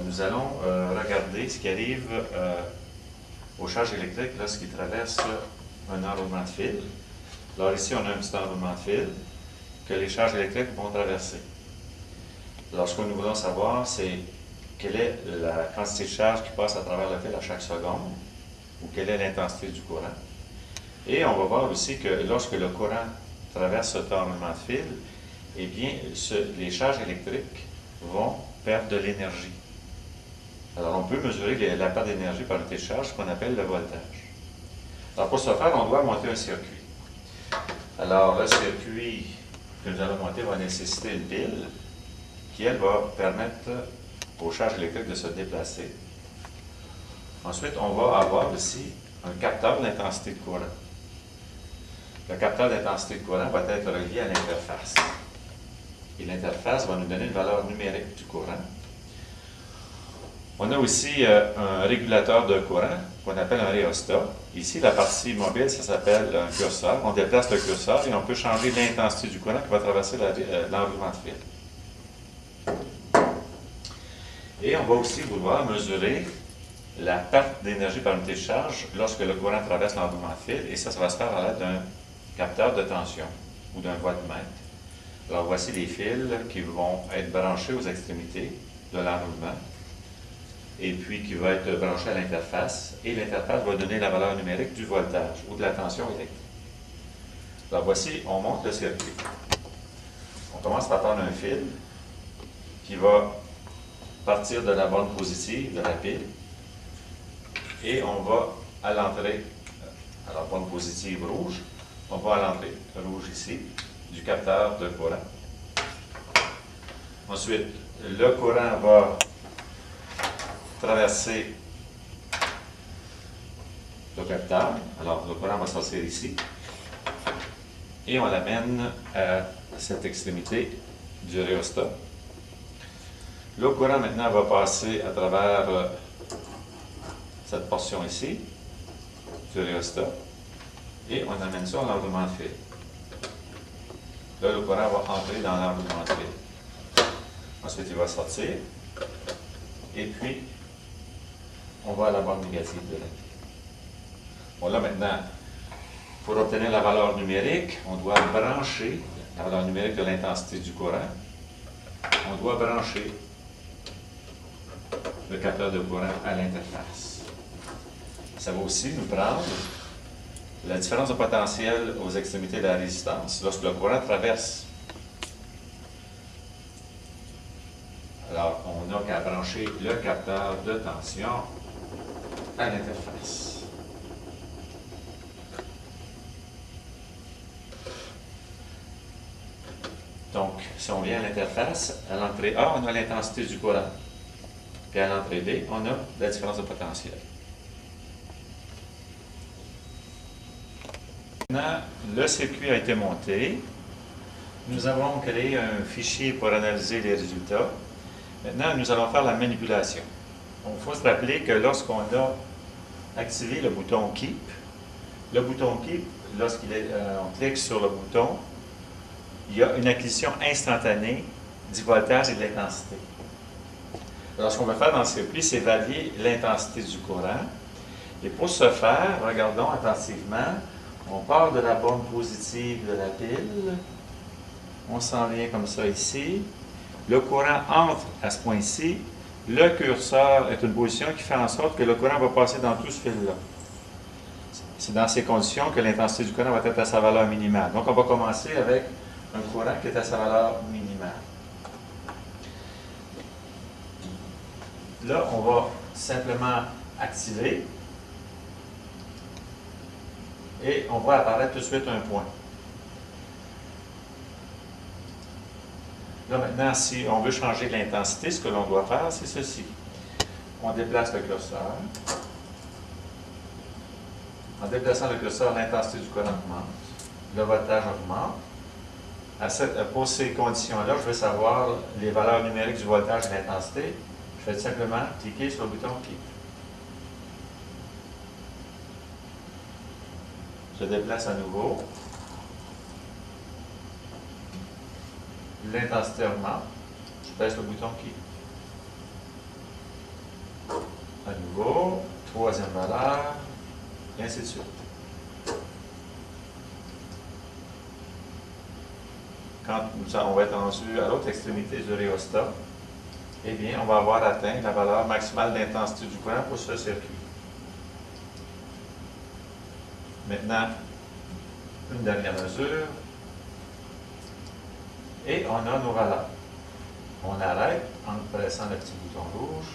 nous allons regarder ce qui arrive aux charges électriques lorsqu'ils traversent un enroulement de fil. Alors ici, on a un petit enroulement de fil que les charges électriques vont traverser. Alors, ce que nous voulons savoir, c'est quelle est la quantité de charge qui passe à travers le fil à chaque seconde, ou quelle est l'intensité du courant. Et on va voir aussi que lorsque le courant traverse cet enroulement de fil, eh bien, les charges électriques vont perdre de l'énergie. Alors, on peut mesurer la perte d'énergie par unité de charge, ce qu'on appelle le voltage. Alors, pour ce faire, on doit monter un circuit. Alors, le circuit que nous allons monter va nécessiter une pile qui, elle, va permettre aux charges électriques de se déplacer. Ensuite, on va avoir ici un capteur d'intensité de courant. Le capteur d'intensité de courant va être relié à l'interface. Et l'interface va nous donner une valeur numérique du courant. On a aussi un régulateur de courant qu'on appelle un rhéostat. Ici, la partie mobile, ça s'appelle un curseur. On déplace le curseur et on peut changer l'intensité du courant qui va traverser l'enroulement de fil. Et on va aussi vouloir mesurer la perte d'énergie par unité de charge lorsque le courant traverse l'enroulement de fil. Et ça va se faire à l'aide d'un capteur de tension ou d'un voltmètre. Alors voici les fils qui vont être branchés aux extrémités de l'enroulement et puis qui va être branché à l'interface. Et l'interface va donner la valeur numérique du voltage ou de la tension électrique. Alors voici, on monte le circuit. On commence par prendre un fil qui va partir de la borne positive de la pile et on va à l'entrée, à la borne positive rouge, on va à l'entrée rouge ici du capteur de courant. Ensuite, le courant va traverser le capteur. Alors, le courant va sortir ici et on l'amène à cette extrémité du rhéostat. Le courant maintenant va passer à travers cette portion ici du rhéostat et on amène ça à l'enroulement de fil. Là, le courant va entrer dans l'enroulement de fil. Ensuite, il va sortir et puis on va à la borne négative de la pile. Bon, là maintenant, pour obtenir la valeur numérique, on doit brancher la valeur numérique de l'intensité du courant. On doit brancher le capteur de courant à l'interface. Ça va aussi nous prendre la différence de potentiel aux extrémités de la résistance lorsque le courant traverse. Alors, on n'a qu'à brancher le capteur de tension à l'interface. Donc, si on vient à l'interface, à l'entrée A, on a l'intensité du courant. Puis à l'entrée B, on a la différence de potentiel. Maintenant, le circuit a été monté. Nous avons créé un fichier pour analyser les résultats. Maintenant, nous allons faire la manipulation. Il faut se rappeler que lorsqu'on a activé le bouton Keep, lorsqu'on clique sur le bouton, il y a une acquisition instantanée du voltage et de l'intensité. Alors, ce qu'on va faire dans le circuit, c'est varier l'intensité du courant. Et pour ce faire, regardons attentivement, on part de la borne positive de la pile, on s'en vient comme ça ici, le courant entre à ce point-ci, le curseur est une position qui fait en sorte que le courant va passer dans tout ce fil-là. C'est dans ces conditions que l'intensité du courant va être à sa valeur minimale. Donc, on va commencer avec un courant qui est à sa valeur minimale. Là, on va simplement activer et on voit apparaître tout de suite un point. Là, maintenant, si on veut changer l'intensité, ce que l'on doit faire, c'est ceci. On déplace le curseur. En déplaçant le curseur, l'intensité du courant augmente. Le voltage augmente. Pour ces conditions-là, je veux savoir les valeurs numériques du voltage et de l'intensité. Je vais simplement cliquer sur le bouton Keep. Je déplace à nouveau. L'intensité augmente. Je baisse le bouton Keep. troisième valeur, et ainsi de suite. Quand on va être rendu à l'autre extrémité du rhéostat, eh bien, on va avoir atteint la valeur maximale d'intensité du courant pour ce circuit. Maintenant, une dernière mesure, et on a nos valeurs. On arrête en pressant le petit bouton rouge.